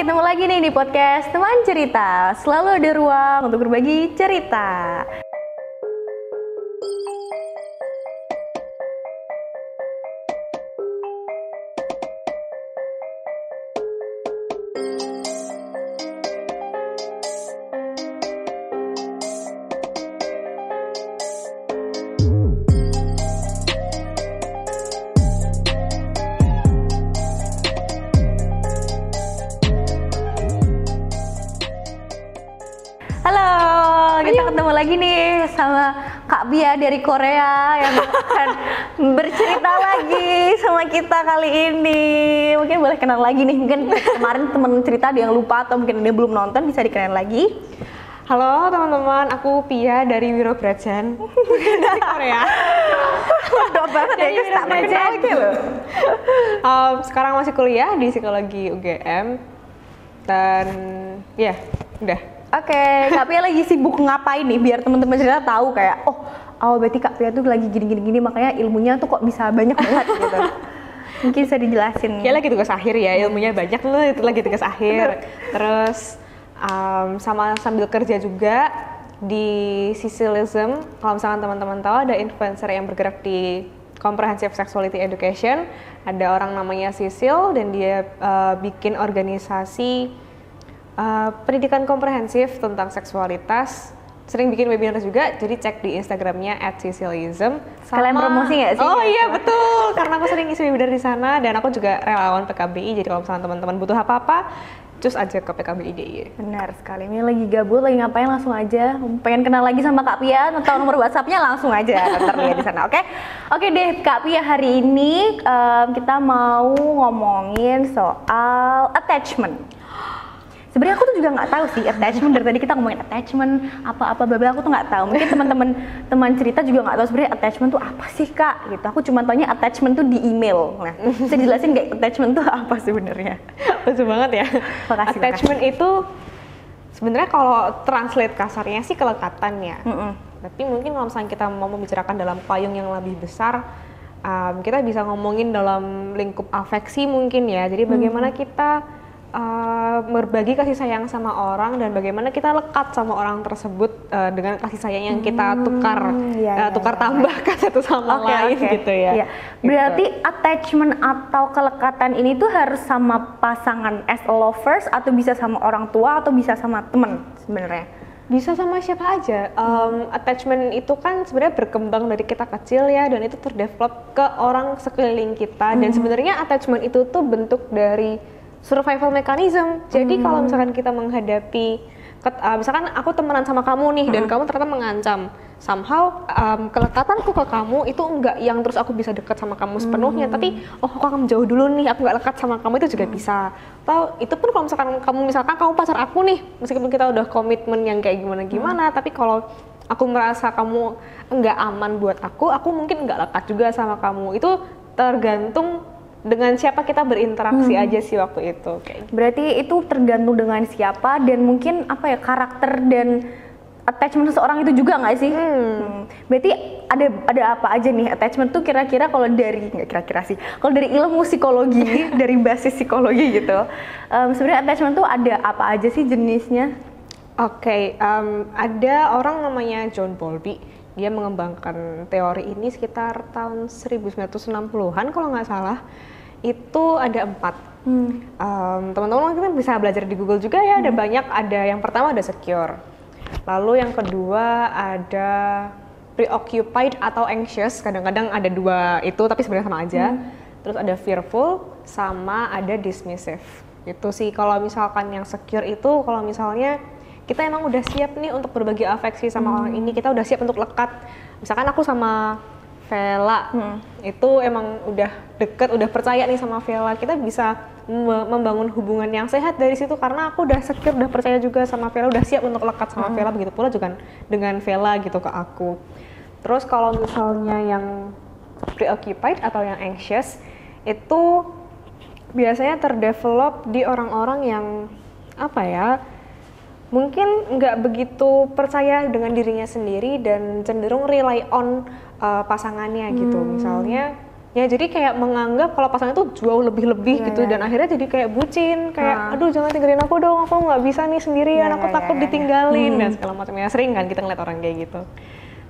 ketemu lagi nih di podcast Teman Cerita. Selalu ada ruang untuk berbagi cerita. Kita ketemu lagi nih sama Kak Bia dari Korea yang akan bercerita lagi sama kita kali ini. Mungkin boleh kenal lagi nih, mungkin kemarin teman cerita ada yang lupa atau mungkin dia belum nonton, bisa dikenal lagi. Halo teman-teman, aku Pia dari Wiro Brajan dari Korea. Bodoh banget ya, guys, tak kenal lagi loh. Sekarang masih kuliah di psikologi UGM dan ya udah. Oke, Kak Pia lagi sibuk ngapain nih biar teman-teman cerita tahu kayak berarti Kak Pia tuh lagi gini makanya ilmunya tuh kok bisa banyak banget gitu. Mungkin bisa dijelasin. Ya lagi tugas akhir ya, ilmunya banyak loh, itu lagi tugas akhir. Terus sama sambil kerja juga di Cicilism. Kalau misalkan teman-teman tahu ada influencer yang bergerak di Comprehensive Sexuality Education, ada orang namanya Cicil dan dia bikin organisasi pendidikan komprehensif tentang seksualitas, sering bikin webinar juga, jadi cek di Instagramnya @cicilism. Kalian promosi nggak sih? Oh iya betul, karena aku sering isi webinar di sana dan aku juga relawan PKBI, jadi kalau misalnya teman-teman butuh apa-apa, cus aja ke PKBI DIY. Benar sekali, ini lagi gabut, lagi ngapain langsung aja, pengen kenal lagi sama Kak Pia, atau nomor WhatsApp-nya langsung aja, terlihat di sana, oke? Oke deh, Kak Pia, hari ini kita mau ngomongin soal attachment. Sebenarnya aku tuh juga nggak tahu sih attachment, dari tadi kita ngomongin attachment apa-apa babel, aku tuh nggak tahu. Mungkin teman cerita juga nggak tahu sebenarnya attachment tuh apa sih Kak gitu. Aku cuma taunya attachment tuh di email. Nah, bisa dijelasin nggak attachment tuh apa sebenarnya? Lucu banget ya. Makasih, attachment itu sebenarnya kalau translate kasarnya sih kelekatan ya. Tapi mungkin kalau misalnya kita mau membicarakan dalam payung yang lebih besar, kita bisa ngomongin dalam lingkup afeksi mungkin ya. Jadi bagaimana kita berbagi kasih sayang sama orang dan bagaimana kita lekat sama orang tersebut dengan kasih sayang yang kita tukar tambahkan satu sama lain gitu ya. Berarti attachment atau kelekatan ini tuh harus sama pasangan as lovers atau bisa sama orang tua atau bisa sama temen sebenarnya? Bisa sama siapa aja. Attachment itu kan sebenarnya berkembang dari kita kecil ya, dan itu terdevelop ke orang sekeliling kita. Dan sebenarnya attachment itu tuh bentuk dari survival mechanism. Jadi kalau misalkan kita menghadapi, misalkan aku temenan sama kamu nih dan kamu ternyata mengancam, somehow kelekatanku ke kamu itu enggak yang terus aku bisa dekat sama kamu sepenuhnya, tapi aku akan jauh dulu nih, aku nggak lekat sama kamu, itu juga bisa. Atau itu pun kalau misalkan kamu pacar aku nih, meskipun kita udah komitmen yang kayak gimana, tapi kalau aku merasa kamu enggak aman buat aku mungkin enggak lekat juga sama kamu. Itu tergantung dengan siapa kita berinteraksi aja sih waktu itu. Berarti itu tergantung dengan siapa dan mungkin karakter dan attachment seseorang itu juga nggak sih? Berarti ada apa aja nih attachment tuh kira-kira kalau dari kalau dari ilmu psikologi dari basis psikologi gitu, sebenarnya attachment tuh ada apa aja sih jenisnya? Ada orang namanya John Bowlby. Dia mengembangkan teori ini sekitar tahun 1960-an kalau nggak salah. Itu ada 4. Teman-teman kita bisa belajar di Google juga ya, ada banyak. Ada yang pertama ada secure. Lalu yang kedua ada preoccupied atau anxious. Kadang-kadang ada 2 itu tapi sebenarnya sama aja. Terus ada fearful sama ada dismissive. Itu sih kalau misalkan yang secure itu kalau misalnya kita emang udah siap nih untuk berbagi afeksi sama orang ini, kita udah siap untuk lekat. Misalkan aku sama Vela, itu emang udah deket, udah percaya nih sama Vela, kita bisa membangun hubungan yang sehat dari situ karena aku udah secure, udah percaya juga sama Vela, udah siap untuk lekat sama Vela, begitu pula juga dengan Vela gitu ke aku. Terus kalau misalnya yang preoccupied atau yang anxious, itu biasanya terdevelop di orang-orang yang mungkin nggak begitu percaya dengan dirinya sendiri dan cenderung rely on pasangannya gitu. Misalnya Ya jadi kayak menganggap kalau pasangan itu jauh lebih-lebih gitu dan akhirnya jadi kayak bucin, kayak aduh jangan tinggalin aku dong, aku nggak bisa nih sendirian, aku takut ditinggalin dan segala macam. Ya sering kan kita ngeliat orang kayak gitu.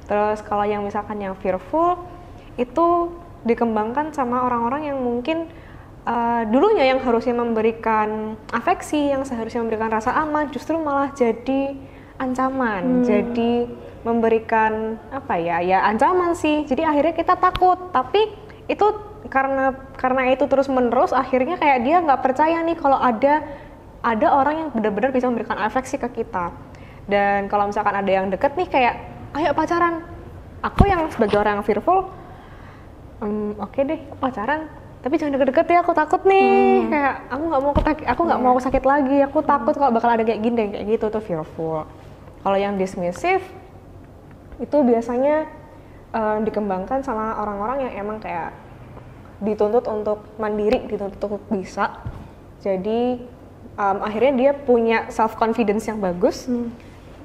Terus kalau yang misalkan yang fearful itu dikembangkan sama orang-orang yang mungkin dulunya yang harusnya memberikan afeksi, yang seharusnya memberikan rasa aman, justru malah jadi ancaman, jadi memberikan apa ya ancaman sih. Jadi akhirnya kita takut, tapi itu karena itu terus menerus akhirnya kayak dia nggak percaya nih kalau ada orang yang benar-benar bisa memberikan afeksi ke kita. Dan kalau misalkan ada yang deket nih kayak ayo pacaran, aku yang sebagai orang yang fearful oke deh pacaran, tapi jangan deket-deket ya, aku takut nih, kayak aku nggak mau sakit lagi, aku takut kalau bakal ada kayak gini kayak gitu, tuh fearful. Kalau yang dismissive itu biasanya dikembangkan sama orang-orang yang emang kayak dituntut untuk mandiri, dituntut untuk bisa. Jadi akhirnya dia punya self confidence yang bagus,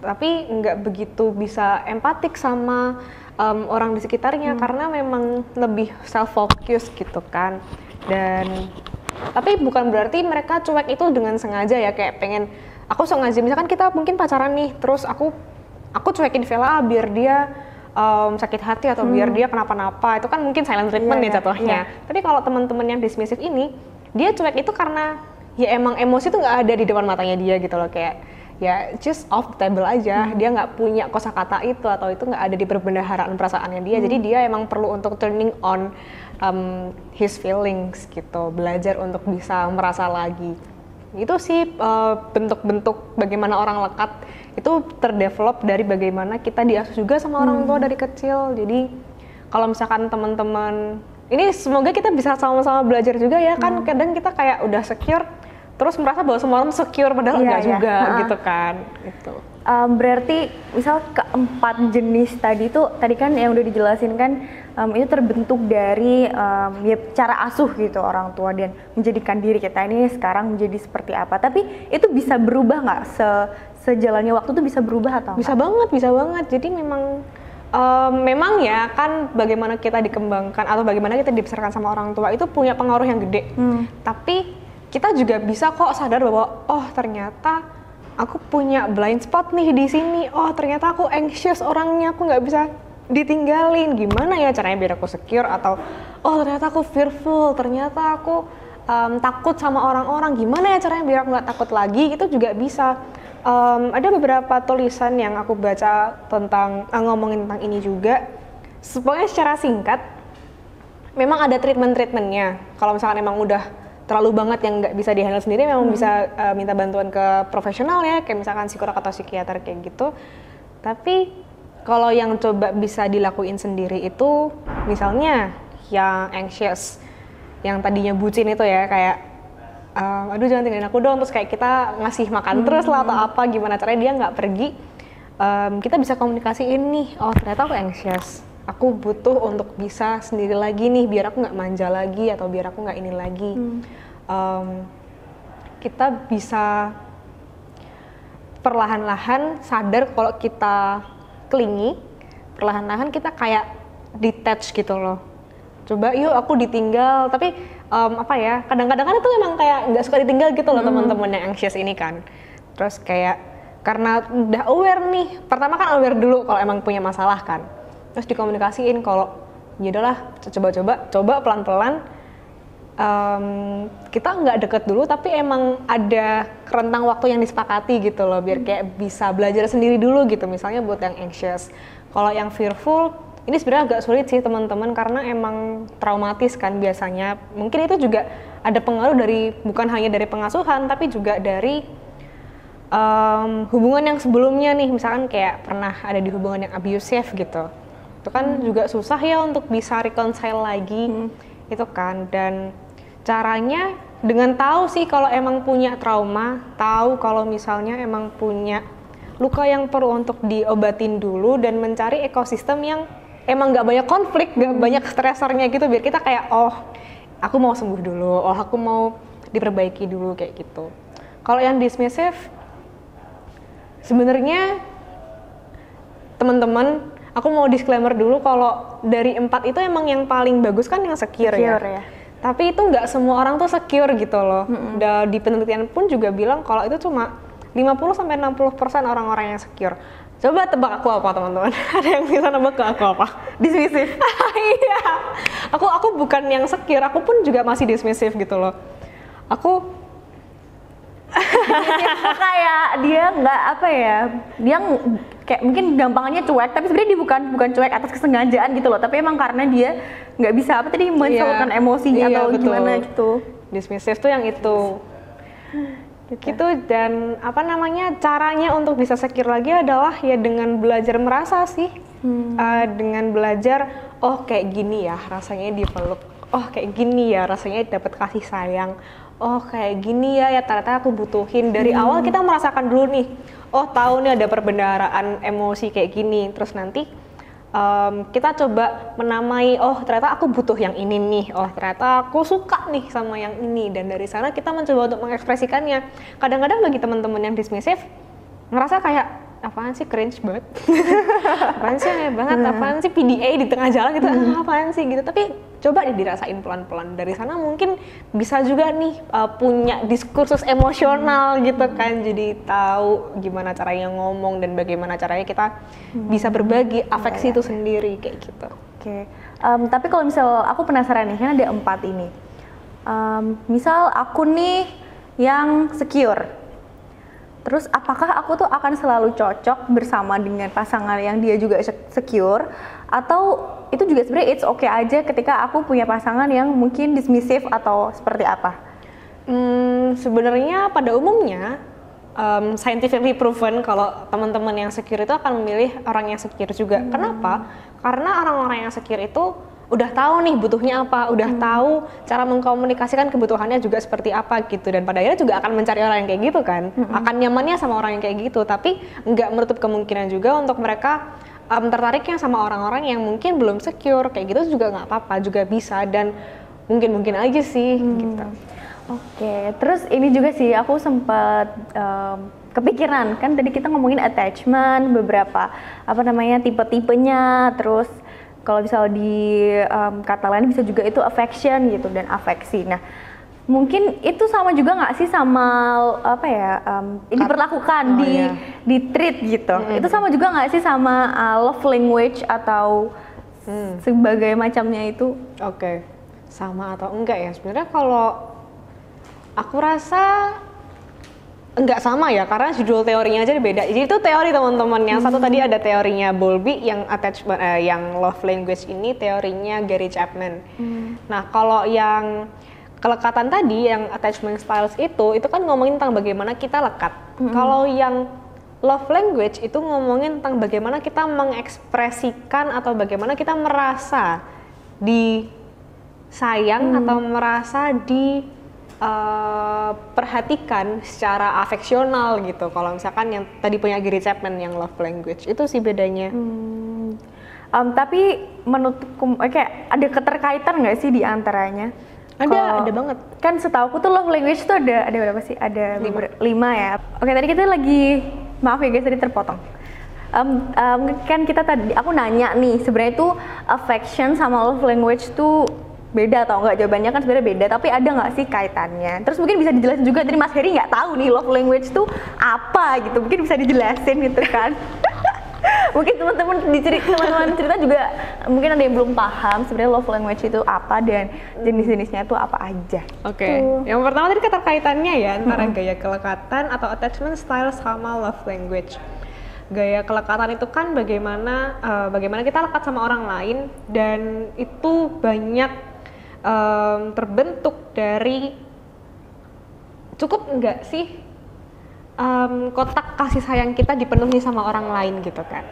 tapi nggak begitu bisa empatik sama orang di sekitarnya karena memang lebih self focus gitu kan. Dan tapi bukan berarti mereka cuek itu dengan sengaja ya, kayak pengen aku sengaja, misalkan kita mungkin pacaran nih, terus aku cuekin Vela biar dia sakit hati atau biar dia kenapa-napa, itu kan mungkin silent treatment nih jatuhnya. Tapi kalau teman-teman yang dismissive ini, dia cuek itu karena ya emang emosi tuh nggak ada di depan matanya dia gitu loh, kayak ya just off the table aja, dia nggak punya kosakata itu atau itu nggak ada di perbendaharaan perasaannya dia, jadi dia emang perlu untuk turning on his feelings gitu, belajar untuk bisa merasa lagi. Itu sih bentuk-bentuk bagaimana orang lekat itu terdevelop dari bagaimana kita diasuh juga sama orang tua dari kecil. Jadi kalau misalkan teman-teman ini semoga kita bisa sama-sama belajar juga ya, kan kadang kita kayak udah secure terus merasa bahwa semua orang secure padahal enggak juga gitu kan. Itu. Berarti misal keempat jenis tadi kan yang udah dijelasin kan itu terbentuk dari ya cara asuh gitu orang tua dan menjadikan diri kita ini sekarang menjadi seperti apa. Tapi itu bisa berubah nggak sejalannya waktu tuh bisa berubah atau bisa banget, bisa banget. Jadi memang ya kan bagaimana kita dikembangkan atau bagaimana kita dibesarkan sama orang tua itu punya pengaruh yang gede. Tapi kita juga bisa kok sadar bahwa oh ternyata aku punya blind spot nih di sini. Oh ternyata aku anxious orangnya, aku nggak bisa ditinggalin. Gimana ya caranya biar aku secure? Atau oh ternyata aku fearful, ternyata aku takut sama orang-orang. Gimana ya caranya biar aku nggak takut lagi? Itu juga bisa. Ada beberapa tulisan yang aku baca tentang ngomongin tentang ini juga. Pokoknya secara singkat, memang ada treatmentnya. Kalau misalkan emang udah terlalu banget yang nggak bisa dihandle sendiri, memang bisa minta bantuan ke profesional ya, kayak misalkan psikolog atau psikiater kayak gitu. Tapi kalau yang coba bisa dilakuin sendiri itu, misalnya yang anxious, yang tadinya bucin itu ya, kayak aduh jangan tinggalin aku dong, terus kayak kita ngasih makan terus lah atau apa, gimana caranya dia nggak pergi. Kita bisa komunikasiin nih, oh ternyata aku anxious, aku butuh untuk bisa sendiri lagi nih biar aku nggak manja lagi atau biar aku nggak ini lagi. Kita bisa perlahan-lahan sadar kalau kita clingy, perlahan-lahan kita kayak detach gitu loh. Coba yuk aku ditinggal, tapi kadang-kadang kan itu emang kayak nggak suka ditinggal gitu loh teman-teman yang anxious ini kan. Terus kayak karena udah aware nih, pertama kan aware dulu kalau emang punya masalah kan. Terus dikomunikasiin kalau ya udahlah coba pelan-pelan, kita nggak deket dulu tapi emang ada rentang waktu yang disepakati gitu loh biar kayak bisa belajar sendiri dulu gitu, misalnya buat yang anxious. Kalau yang fearful ini sebenarnya agak sulit sih teman-teman karena emang traumatis kan biasanya. Mungkin itu juga ada pengaruh dari bukan hanya dari pengasuhan tapi juga dari hubungan yang sebelumnya nih, misalkan kayak pernah ada di hubungan yang abusive gitu. Itu kan juga susah ya untuk bisa reconcile lagi itu kan. Dan caranya dengan tahu sih kalau emang punya trauma, tahu kalau misalnya emang punya luka yang perlu untuk diobatin dulu dan mencari ekosistem yang emang nggak banyak konflik, nggak banyak stresornya gitu, biar kita kayak oh aku mau sembuh dulu, oh aku mau diperbaiki dulu kayak gitu. Kalau yang dismissive sebenarnya teman-teman aku mau disclaimer dulu kalau dari 4 itu emang yang paling bagus kan yang secure ya. Tapi itu nggak semua orang tuh secure gitu loh. Di penelitian pun juga bilang kalau itu cuma 50-60% orang-orang yang secure. Coba tebak aku apa teman-teman? Ada yang bisa nebak ke aku apa? Dismissive. Iya. Aku bukan yang secure, aku pun juga masih dismissive gitu loh. Aku kayak dia nggak apa ya, dia kayak mungkin gampangannya cuek, tapi sebenarnya dia bukan cuek atas kesengajaan gitu loh, tapi emang karena dia nggak bisa apa tadi mensalurkan emosinya atau betul. gimana gitu. Dismissive tuh yang itu. Gitu. Dan apa namanya, caranya untuk bisa secure lagi adalah ya dengan belajar merasa sih. Dengan belajar, oh kayak gini ya rasanya dipeluk, oh kayak gini ya rasanya dapat kasih sayang, oh kayak gini ya ternyata aku butuhin. Dari awal kita merasakan dulu nih, oh tahu nih ada perbendaharaan emosi kayak gini, terus nanti kita coba menamai, oh ternyata aku butuh yang ini nih, oh ternyata aku suka nih sama yang ini, dan dari sana kita mencoba untuk mengekspresikannya. Kadang-kadang bagi teman-teman yang dismissive ngerasa kayak apaan sih, cringe banget, apaan sih aneh banget, apaan sih PDA di tengah jalan gitu, apaan sih gitu. Tapi coba deh dirasain pelan-pelan, dari sana mungkin bisa juga nih punya diskursus emosional gitu kan, jadi tahu gimana caranya ngomong dan bagaimana caranya kita bisa berbagi afeksi itu sendiri kayak gitu. Oke. Tapi kalau misal aku penasaran nih, kan ada 4 ini. Misal aku nih yang secure, terus apakah aku tuh akan selalu cocok bersama dengan pasangan yang dia juga secure, atau itu juga sebenarnya it's okay aja ketika aku punya pasangan yang mungkin dismissive atau seperti apa? Sebenarnya pada umumnya scientifically proven kalau teman-teman yang secure itu akan memilih orang yang secure juga. Kenapa? Karena orang-orang yang secure itu udah tahu nih butuhnya apa, udah tahu cara mengkomunikasikan kebutuhannya juga seperti apa gitu, dan pada akhirnya juga akan mencari orang yang kayak gitu kan, akan nyamannya sama orang yang kayak gitu. Tapi nggak menutup kemungkinan juga untuk mereka tertariknya sama orang-orang yang mungkin belum secure kayak gitu, juga nggak apa-apa, juga bisa, dan mungkin aja sih gitu. Oke, terus ini juga sih aku sempat kepikiran, kan tadi kita ngomongin attachment, beberapa apa namanya tipe-tipenya, terus kalau misal di kata lain bisa juga itu affection gitu dan afeksi. Nah, mungkin itu sama juga nggak sih sama apa ya, diperlakukan di treat gitu. Itu sama juga nggak sih sama love language atau sebagai macamnya itu? Oke. Sama atau enggak ya? Sebenarnya kalau aku rasa enggak sama ya, karena judul teorinya aja beda. Jadi itu teori teman-teman. Yang satu tadi ada teorinya Bowlby, yang attachment, yang love language ini teorinya Gary Chapman. Nah, kalau yang kelekatan tadi, yang attachment styles itu kan ngomongin tentang bagaimana kita lekat. Kalau yang love language itu ngomongin tentang bagaimana kita mengekspresikan atau bagaimana kita merasa disayang atau merasa perhatikan secara afeksional gitu. Kalau misalkan yang tadi punya Gary Chapman yang love language, itu sih bedanya. Tapi menurutku kayak ada keterkaitan nggak sih di antaranya? Ada banget. Kan setauku tuh love language tuh ada berapa sih? Ada 5 ya. Oke, tadi kita lagi, maaf ya guys tadi terpotong. Kan kita tadi aku nanya nih, sebenarnya tuh affection sama love language tuh beda atau enggak? Jawabannya kan sebenarnya beda, tapi ada nggak sih kaitannya? Terus mungkin bisa dijelasin juga, tadi Mas Heri nggak tahu nih love language tuh apa gitu, mungkin bisa dijelasin gitu kan. Mungkin teman-teman cerita juga mungkin ada yang belum paham sebenarnya love language itu apa dan jenis-jenisnya itu apa aja. Oke. Yang pertama tadi keterkaitannya ya antara gaya kelekatan atau attachment style sama love language. Gaya kelekatan itu kan bagaimana kita lekat sama orang lain, dan itu banyak terbentuk dari cukup enggak sih kotak kasih sayang kita dipenuhi sama orang lain gitu kan.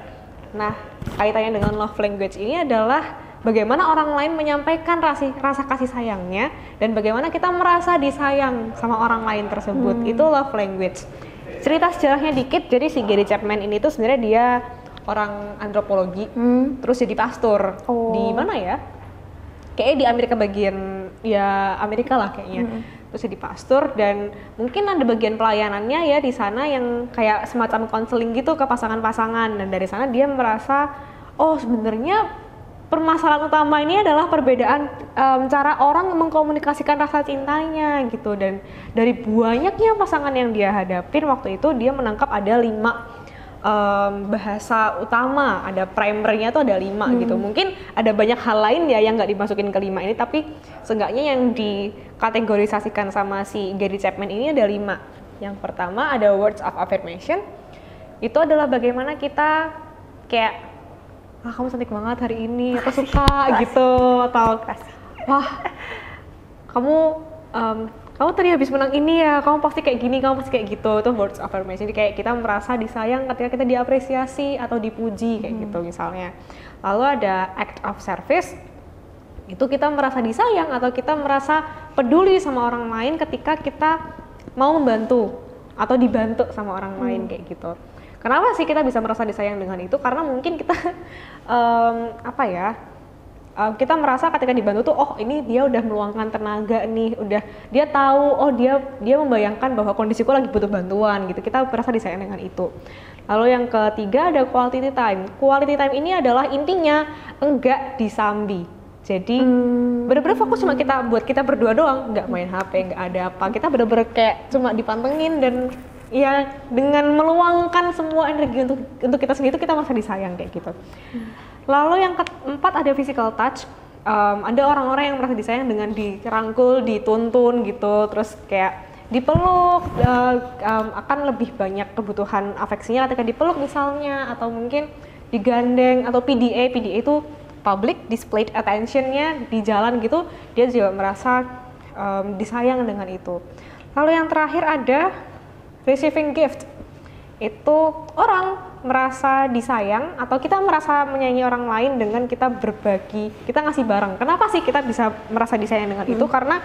Nah, kaitannya dengan love language ini adalah bagaimana orang lain menyampaikan rasa kasih sayangnya dan bagaimana kita merasa disayang sama orang lain tersebut. Itu love language. Cerita sejarahnya dikit, jadi si Gary Chapman ini tuh sebenarnya dia orang antropologi, terus jadi pastor. Di mana ya? Kayaknya di Amerika bagian, ya Amerika lah kayaknya. Terus jadi pastor, dan mungkin ada bagian pelayanannya ya di sana yang kayak semacam konseling gitu ke pasangan-pasangan, dan dari sana dia merasa Oh, sebenarnya permasalahan utama ini adalah perbedaan cara orang mengkomunikasikan rasa cintanya gitu, dan dari banyaknya pasangan yang dia hadapin waktu itu dia menangkap ada 5 bahasa utama, ada primernya tuh ada 5 gitu. Mungkin ada banyak hal lain ya yang nggak dimasukin ke 5 ini, tapi seenggaknya yang dikategorisasikan sama si Gary Chapman ini ada 5. Yang pertama ada words of affirmation. Itu adalah bagaimana kita kayak, kamu cantik banget hari ini, aku suka gitu, atau wah kamu tadi habis menang ini ya, kamu pasti kayak gini, kamu pasti kayak gitu. Itu words of affirmation. Jadi kayak kita merasa disayang ketika kita diapresiasi atau dipuji kayak gitu misalnya. Lalu ada act of service. Itu kita merasa disayang atau kita merasa peduli sama orang lain ketika kita mau membantu atau dibantu sama orang lain kayak gitu. Kenapa sih kita bisa merasa disayang dengan itu? Karena mungkin kita kita merasa ketika dibantu tuh, oh ini dia udah meluangkan tenaga nih, udah dia tahu, oh dia membayangkan bahwa kondisiku lagi butuh bantuan gitu. Kita merasa disayang dengan itu. Lalu yang ketiga ada quality time. Quality time ini adalah intinya enggak disambi. Jadi bener-bener fokus cuma kita berdua doang, nggak main HP, nggak ada apa. Kita bener-bener kayak cuma dipantengin dan ya dengan meluangkan semua energi untuk kita sendiri, itu kita merasa disayang kayak gitu. Lalu yang keempat ada physical touch. Ada orang-orang yang merasa disayang dengan dirangkul, dituntun gitu, terus kayak dipeluk, akan lebih banyak kebutuhan afeksinya ketika dipeluk misalnya, atau mungkin digandeng, atau PDA itu public displayed attention-nya di jalan gitu, dia juga merasa disayang dengan itu. Lalu yang terakhir ada receiving gift. Itu orang merasa disayang atau kita merasa menyayangi orang lain dengan kita berbagi, kita ngasih barang. Kenapa sih kita bisa merasa disayang dengan itu? Karena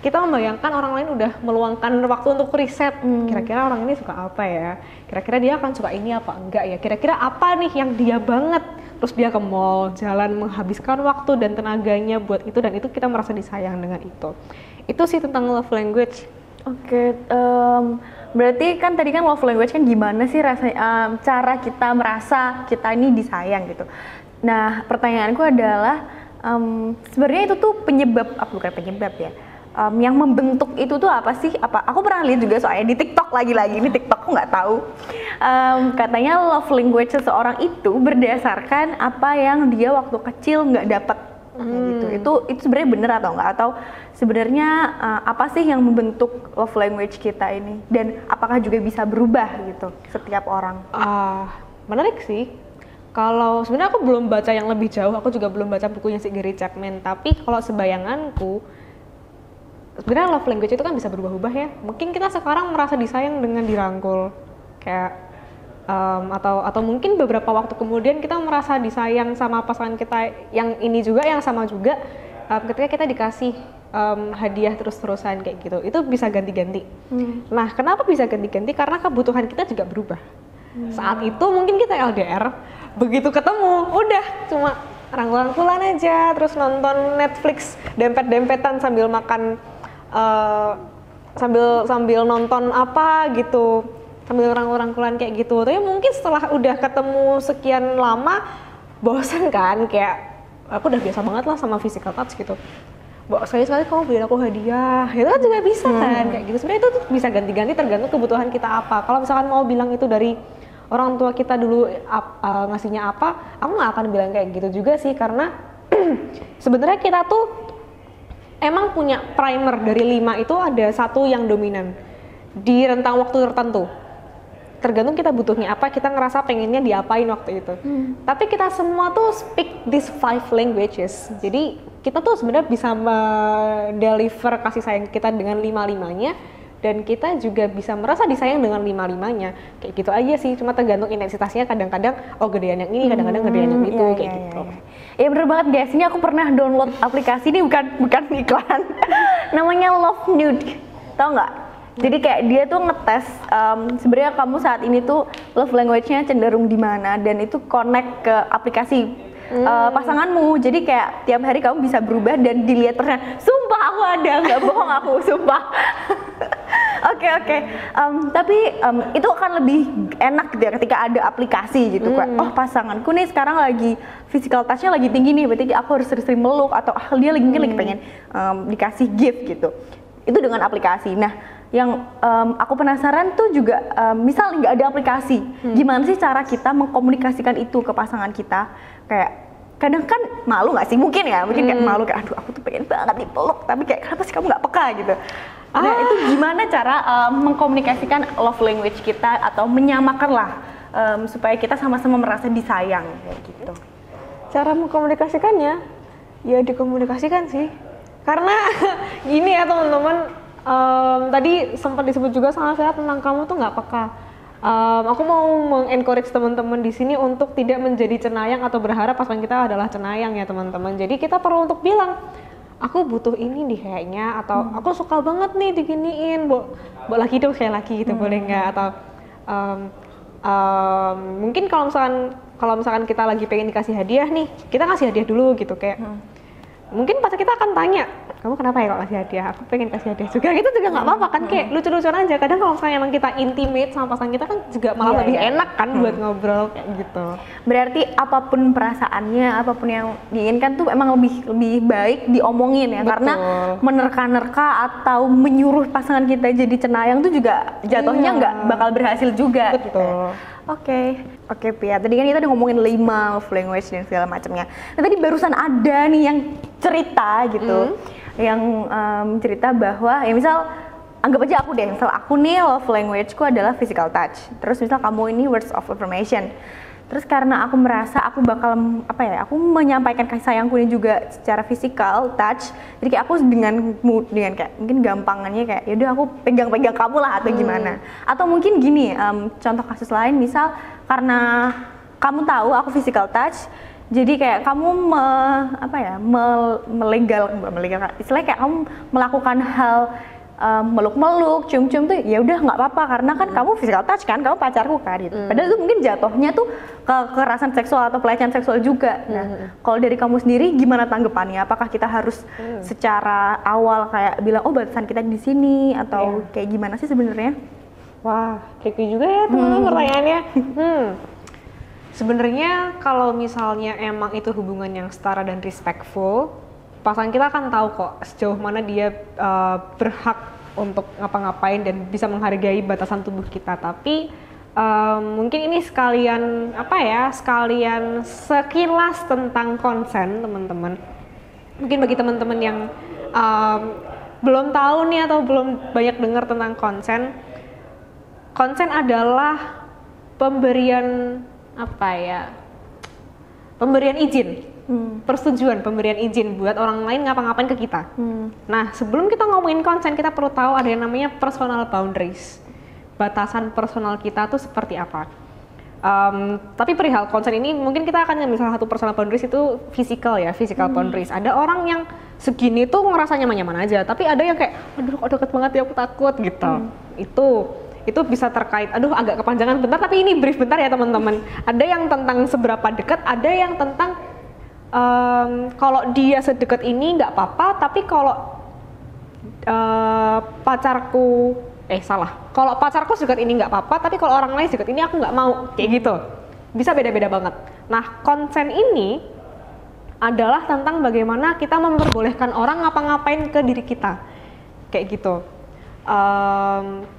kita membayangkan orang lain udah meluangkan waktu untuk riset. Kira-kira orang ini suka apa ya? Kira-kira dia akan suka ini apa enggak ya? Kira-kira apa nih yang dia banget? Terus dia ke mall, jalan, menghabiskan waktu dan tenaganya buat itu, dan itu kita merasa disayang dengan itu. Itu sih tentang love language. Oke, berarti kan tadi kan love language kan gimana sih rasanya, cara kita merasa kita ini disayang gitu. Nah, pertanyaanku adalah sebenarnya itu tuh bukan penyebab ya, yang membentuk itu tuh apa sih? Aku pernah lihat juga soalnya di TikTok, lagi-lagi ini TikTok aku nggak tahu. Katanya love language seseorang itu berdasarkan apa yang dia waktu kecil nggak dapat. Gitu. Itu sebenarnya benar atau enggak, atau sebenarnya apa sih yang membentuk love language kita ini, dan apakah juga bisa berubah gitu setiap orang? Menarik sih. Kalau sebenarnya aku belum baca yang lebih jauh, aku juga belum baca bukunya si Gary Chapman, tapi kalau sebayanganku sebenarnya love language itu kan bisa berubah-ubah ya. Mungkin kita sekarang merasa disayang dengan dirangkul kayak atau mungkin beberapa waktu kemudian kita merasa disayang sama pasangan kita yang ini juga, yang sama juga, ketika kita dikasih hadiah terus-terusan kayak gitu. Itu bisa ganti-ganti. Nah, kenapa bisa ganti-ganti? Karena kebutuhan kita juga berubah. Saat itu mungkin kita LDR, begitu ketemu udah cuma rangkul-rangkulan aja, terus nonton Netflix dempet-dempetan sambil makan, sambil nonton apa gitu, sambil rangkul-rangkulan kayak gitu. Tapi mungkin setelah udah ketemu sekian lama bosen kan, kayak aku udah biasa banget lah sama physical touch gitu. Sekali-sekali kamu beliin aku hadiah, itu kan juga bisa kan kayak gitu. Sebenarnya itu tuh bisa ganti-ganti tergantung kebutuhan kita apa. Kalau misalkan mau bilang itu dari orang tua kita dulu ngasihnya apa, aku nggak akan bilang kayak gitu juga sih, karena sebenarnya kita tuh emang punya primer dari 5 itu ada satu yang dominan di rentang waktu tertentu. Tergantung kita butuhnya apa, kita ngerasa pengennya diapain waktu itu. Tapi kita semua tuh speak these 5 languages. Jadi kita tuh sebenarnya bisa deliver kasih sayang kita dengan 5-5-nya, dan kita juga bisa merasa disayang dengan 5-5-nya. Kayak gitu aja sih, cuma tergantung intensitasnya. Kadang-kadang gedean yang ini, kadang-kadang gedean yang itu, kayak gitu. Iya bener banget guys, ini aku pernah download aplikasi ini, bukan iklan. Namanya Love Nude, tau nggak? Jadi kayak dia tuh ngetes sebenarnya kamu saat ini tuh love language-nya cenderung di mana, dan itu connect ke aplikasi pasanganmu. Jadi kayak tiap hari kamu bisa berubah dan dilihat persen. Sumpah aku ada, nggak bohong aku, sumpah. Oke. Tapi itu akan lebih enak gitu ya ketika ada aplikasi gitu. Kayak, oh pasanganku nih sekarang lagi physical touch-nya lagi tinggi nih, berarti aku harus sering-sering meluk atau dia mungkin lagi pengen dikasih gift gitu. Itu dengan aplikasi. Nah, yang aku penasaran tuh juga misal nggak ada aplikasi, gimana sih cara kita mengkomunikasikan itu ke pasangan kita? Kayak kadang kan malu nggak sih, mungkin kayak malu kayak aduh aku tuh pengen banget dipeluk tapi kayak kenapa sih kamu nggak peka gitu. Nah itu gimana cara mengkomunikasikan love language kita atau menyamakan lah supaya kita sama-sama merasa disayang kayak gitu. Cara mengkomunikasikannya ya dikomunikasikan sih, karena gini ya teman-teman, tadi sempat disebut juga sama saya tentang kamu tuh nggak peka. Aku mau mengencourage teman-teman di sini untuk tidak menjadi cenayang atau berharap pasangan kita adalah cenayang ya teman-teman. Jadi kita perlu untuk bilang, aku butuh ini nih kayaknya, atau aku suka banget nih diginiin, bo lagi dong sekali lagi gitu, boleh nggak? Atau mungkin kalau misalkan kita lagi pengen dikasih hadiah nih, kita kasih hadiah dulu gitu kayak. Mungkin pacar kita akan tanya, kamu kenapa ya kalau kasih hadiah? Aku pengen kasih hadiah juga. Itu juga nggak apa-apa kan, kayak lucu-lucuan aja. Kadang kalau misalnya emang kita intimate sama pasangan kita kan juga malah lebih enak kan buat ngobrol kayak gitu. Berarti apapun perasaannya, apapun yang diinginkan tuh emang lebih baik diomongin ya. Betul. Karena menerka-nerka atau menyuruh pasangan kita jadi cenayang tuh juga jatuhnya nggak bakal berhasil juga. Betul. Gitu. Oke, Pia. Tadi kan kita udah ngomongin 5 love language dan segala macamnya. Nah, tadi barusan ada nih yang cerita gitu, yang cerita bahwa ya misal anggap aja aku deh, misal aku nih love language-ku adalah physical touch. Terus misal kamu ini words of affirmation. Terus karena aku merasa aku bakal aku menyampaikan kasih sayangku ini juga secara physical touch. Jadi kayak aku dengan kayak mungkin gampangannya kayak yaudah aku pegang-pegang kamu lah atau gimana. Atau mungkin gini, contoh kasus lain misal karena kamu tahu aku physical touch, jadi kayak kamu melegal istilahnya kayak kamu melakukan hal meluk-meluk, cium-cium tuh ya udah nggak apa-apa karena kan kamu physical touch kan, kamu pacarku kan gitu. Padahal itu mungkin jatuhnya tuh kekerasan seksual atau pelecehan seksual juga. Nah, kalau dari kamu sendiri gimana tanggapannya? Apakah kita harus secara awal kayak bilang oh batasan kita di sini atau kayak gimana sih sebenarnya? Wah, tricky juga ya teman-teman pertanyaannya. Sebenarnya kalau misalnya emang itu hubungan yang setara dan respectful, pasangan kita akan tahu kok sejauh mana dia berhak untuk ngapa-ngapain dan bisa menghargai batasan tubuh kita. Tapi mungkin ini sekalian sekilas tentang konsen teman-teman. Mungkin bagi teman-teman yang belum tahu nih atau belum banyak dengar tentang konsen. Konsen adalah pemberian izin. Persetujuan, pemberian izin buat orang lain ngapa-ngapain ke kita. Nah, sebelum kita ngomongin konsen, kita perlu tahu ada yang namanya personal boundaries. Batasan personal kita tuh seperti apa. Tapi perihal konsen ini, mungkin kita akan ngambil salah satu personal boundaries itu physical boundaries. Ada orang yang segini tuh ngerasa nyaman-nyaman aja, tapi ada yang kayak, aduh kok deket banget ya aku takut gitu. Itu bisa terkait, agak kepanjangan bentar, tapi ini brief bentar ya teman-teman. Ada yang tentang seberapa dekat, ada yang tentang kalau dia sedekat ini nggak apa-apa, tapi kalau kalau pacarku sedekat ini nggak apa-apa, tapi kalau orang lain sedekat ini aku nggak mau, kayak gitu. Bisa beda-beda banget. Nah, konsen ini adalah tentang bagaimana kita memperbolehkan orang ngapa-ngapain ke diri kita, kayak gitu.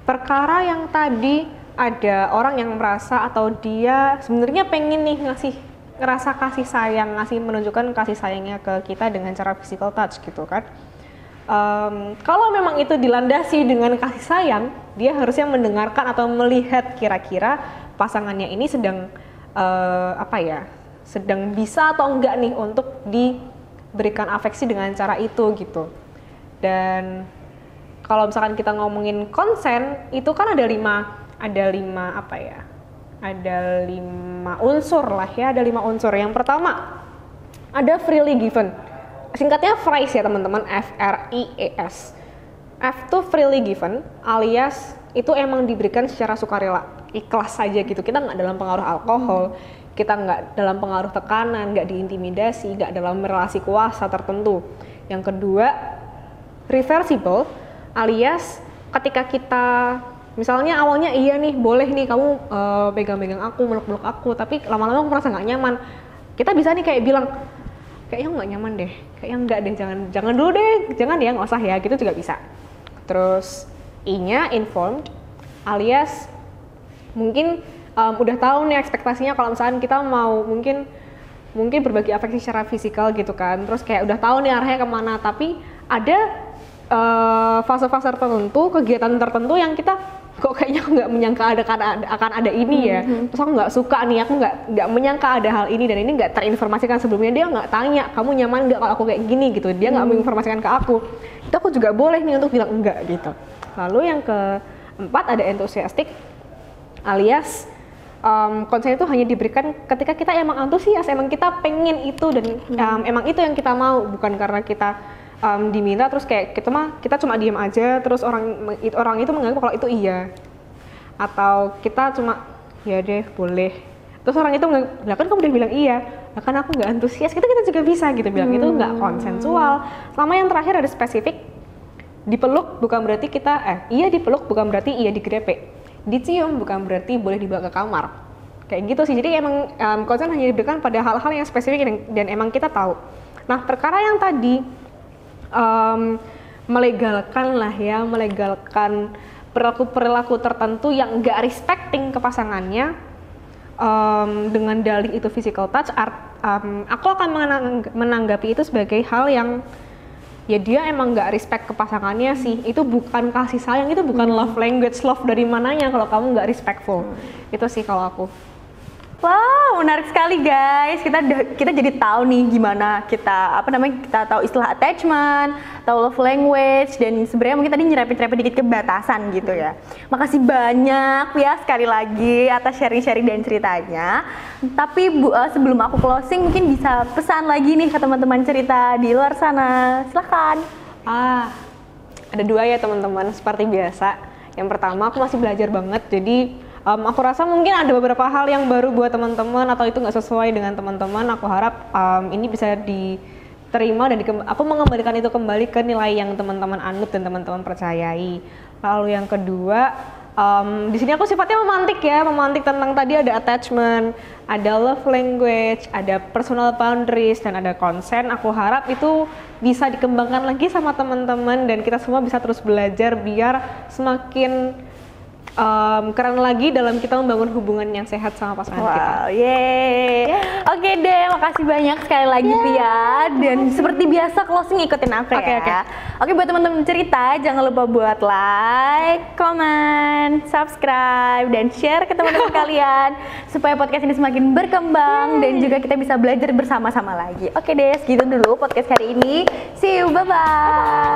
Perkara yang tadi ada orang yang merasa atau dia sebenarnya pengen nih ngerasa kasih sayang, menunjukkan kasih sayangnya ke kita dengan cara physical touch gitu kan. Kalau memang itu dilandasi dengan kasih sayang, dia harusnya mendengarkan atau melihat kira-kira pasangannya ini sedang sedang bisa atau enggak nih untuk diberikan afeksi dengan cara itu gitu. Dan kalau misalkan kita ngomongin konsen, itu kan ada lima unsur lah ya, ada 5 unsur. Yang pertama, ada freely given. Singkatnya FRIES ya teman-teman, FRIES. F itu freely given, alias itu emang diberikan secara sukarela, ikhlas saja gitu. Kita nggak dalam pengaruh alkohol, kita nggak dalam pengaruh tekanan, nggak diintimidasi, nggak dalam relasi kuasa tertentu. Yang kedua, reversible, alias ketika kita misalnya awalnya iya nih boleh nih kamu pegang-pegang aku, meluk-meluk aku, tapi lama-lama aku merasa nggak nyaman. Kita bisa nih kayak bilang, kayaknya nggak nyaman deh, kayaknya nggak deh, jangan dulu deh, jangan ya, nggak usah ya, gitu juga bisa. Terus I-nya informed, alias mungkin udah tahu nih ekspektasinya kalau misalkan kita mau mungkin berbagi afeksi secara fisikal gitu kan, terus kayak udah tahu nih arahnya kemana, tapi ada fase-fase tertentu, kegiatan tertentu yang kita kok kayaknya aku nggak menyangka akan ada ini ya, terus aku nggak suka nih, aku nggak menyangka ada hal ini dan ini nggak terinformasikan sebelumnya, dia nggak tanya kamu nyaman nggak kalau aku kayak gini gitu, dia nggak menginformasikan ke aku, itu aku juga boleh nih untuk bilang enggak gitu. Lalu yang keempat ada enthusiastic, alias konsen itu hanya diberikan ketika kita emang antusias, emang kita pengen itu dan emang itu yang kita mau, bukan karena kita diminta terus kayak kita cuma diem aja terus orang itu menganggap kalau itu iya, atau kita cuma ya deh boleh terus orang itu menganggap, lah kan kamu udah bilang iya, lah kan aku nggak antusias, kita juga bisa gitu bilang itu nggak konsensual. Selama yang terakhir ada spesifik, dipeluk bukan berarti kita iya dipeluk bukan berarti iya digrepe, dicium bukan berarti boleh dibawa ke kamar, kayak gitu sih. Jadi emang konsen hanya diberikan pada hal-hal yang spesifik dan emang kita tahu. Nah perkara yang tadi melegalkan perilaku tertentu yang nggak respecting ke pasangannya dengan dalih itu physical touch, aku akan menanggapi itu sebagai hal yang ya dia emang nggak respect ke pasangannya sih, itu bukan kasih sayang, itu bukan love language, love dari mananya kalau kamu nggak respectful. Itu sih kalau aku. Wow, menarik sekali guys. Kita jadi tahu nih gimana kita kita tahu istilah attachment, tahu love language, dan sebenarnya mungkin tadi nyerempet-nyerempet dikit ke batasan gitu ya. Makasih banyak ya sekali lagi atas sharing-sharing dan ceritanya. Tapi sebelum aku closing mungkin bisa pesan lagi nih ke teman-teman cerita di luar sana. Silahkan. Ada dua ya teman-teman, seperti biasa. Yang pertama, aku masih belajar banget, jadi aku rasa mungkin ada beberapa hal yang baru buat teman-teman atau itu nggak sesuai dengan teman-teman. Aku harap ini bisa diterima dan aku mengembalikan itu kembali ke nilai yang teman-teman anut dan teman-teman percayai. Lalu yang kedua, di sini aku sifatnya memantik tentang tadi ada attachment, ada love language, ada personal boundaries, dan ada consent. Aku harap itu bisa dikembangkan lagi sama teman-teman dan kita semua bisa terus belajar biar semakin keren lagi dalam kita membangun hubungan yang sehat sama pasangan kita. Oke deh, makasih banyak sekali lagi Pia. Dan seperti biasa closing ikutin aku ya. Oke, buat teman-teman cerita jangan lupa buat like, comment, subscribe, dan share ke teman-teman kalian supaya podcast ini semakin berkembang dan juga kita bisa belajar bersama-sama lagi. Oke deh, segitu dulu podcast hari ini. See you, bye-bye.